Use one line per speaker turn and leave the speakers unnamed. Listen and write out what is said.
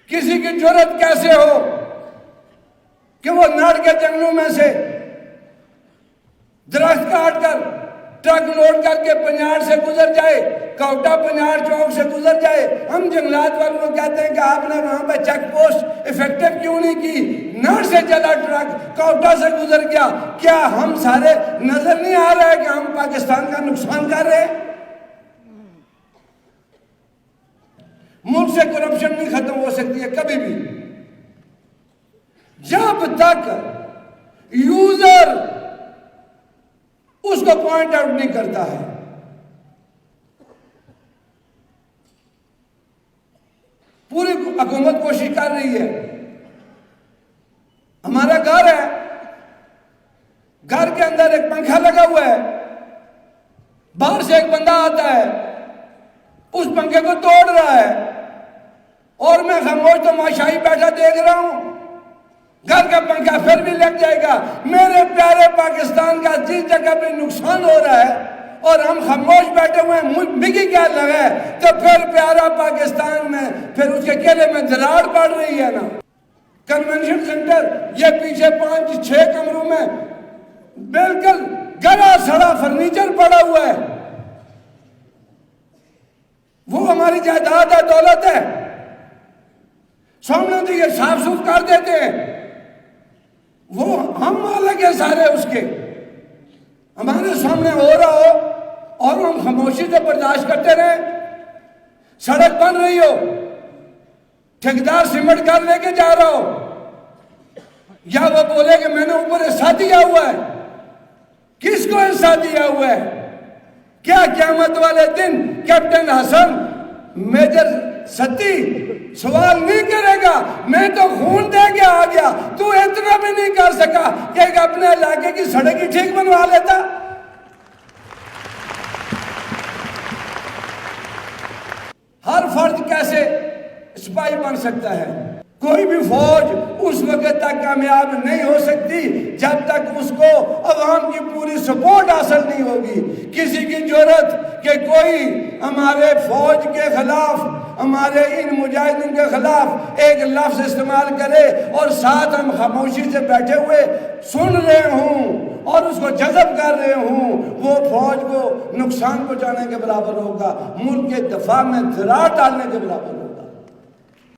کسی کی جرت کیسے ہو کہ وہ ناڑ کے جنگلوں میں سے درخت کاٹ کر ٹرک لوڈ کر کے پنجاڑ سے گزر جائے، کوٹا پنجاڑ چوک سے گزر جائے۔ ہم جنگلات والوں کو کہتے ہیں کہ آپ نے وہاں پہ چیک پوسٹ افیکٹو کیوں نہیں کی؟ ناڑ سے چلا ٹرک کوٹا سے گزر گیا۔ کیا ہم سارے نظر نہیں آ رہا ہے کہ ہم پاکستان کا نقصان کر رہے ہیں؟ ملک سے کرپشن نہیں ختم ہو سکتی ہے کبھی بھی جب تک یوزر اس کو پوائنٹ آؤٹ نہیں کرتا ہے۔ پوری حکومت کوشش کر رہی ہے۔ ہمارا گھر ہے، گھر کے اندر ایک پنکھا لگا ہوا ہے، باہر سے ایک بندہ آتا ہے، اس پنکھے کو توڑ رہا ہے اور میں خاموش تماشائی بیٹھا دیکھ رہا ہوں۔ گھر کا پنکھا پھر بھی لگ جائے گا۔ میرے پیارے پاکستان کا جس جگہ پہ نقصان ہو رہا ہے اور ہم خاموش بیٹھے ہوئے ہیں، مجھے کیا لگا ہے؟ تو پھر پیارا پاکستان میں پھر اس کے کیلے میں دراڑ پڑ رہی ہے نا۔ کنونشن سینٹر یہ پیچھے 5-6 کمروں میں بالکل گلا سڑا فرنیچر پڑا ہوا ہے، وہ ہماری جائیداد ہے، دولت ہے، سامنے تو یہ صاف سوف کر دیتے ہیں، وہ ہم مالک ہیں سارے اس کے، ہمارے سامنے ہو رہا ہو اور ہم خاموشی سے برداشت کرتے رہیں۔ سڑک بن رہی ہو، ٹھیکیدار سیمنٹ گھر لے کے جا رہا ہو، یا وہ بولے کہ میں نے اوپر حصہ دیا ہوا ہے۔ کس کو حصہ دیا ہوا ہے؟ کیا قیامت والے دن کیپٹن حسن میجر ستی سوال نہیں کرے گا میں تو خون دے کے آ گیا، تو اتنا بھی نہیں کر سکا کہ اپنے علاقے کی سڑک ہی ٹھیک بنوا لیتا؟ ہر فرد کیسے سپاہی بن سکتا ہے؟ کوئی بھی فوج اس وقت تک کامیاب نہیں ہو سکتی جب تک اس کو عوام کی پوری سپورٹ حاصل نہیں ہوگی۔ کسی کی جرت کہ کوئی ہمارے فوج کے خلاف، ہمارے ان مجاہدین کے خلاف ایک لفظ استعمال کرے اور ساتھ ہم خاموشی سے بیٹھے ہوئے سن رہے ہوں اور اس کو جذب کر رہے ہوں، وہ فوج کو نقصان پہنچانے کے برابر ہوگا، ملک کے دفاع میں دراڑ ڈالنے کے برابر ہوگا۔